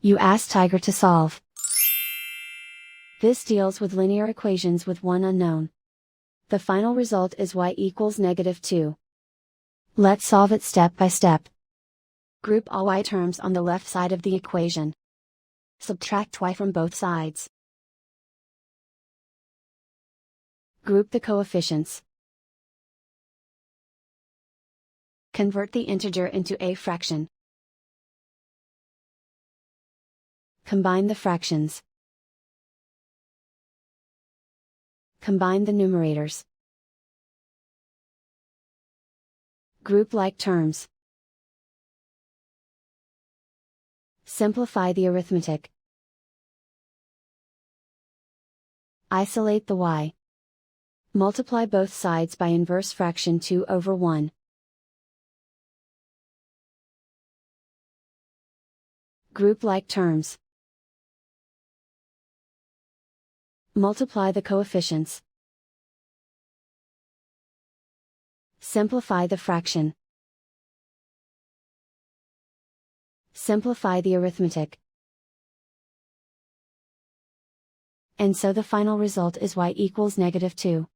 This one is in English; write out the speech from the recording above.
You ask Tiger to solve. This deals with linear equations with one unknown. The final result is y equals -2. Let's solve it step by step. Group all y terms on the left side of the equation. Subtract y from both sides. Group the coefficients. Convert the integer into a fraction. Combine the fractions. Combine the numerators. Group like terms. Simplify the arithmetic. Isolate the y. Multiply both sides by inverse fraction 2/1. Group like terms. Multiply the coefficients. Simplify the fraction. Simplify the arithmetic. And so the final result is y equals -2.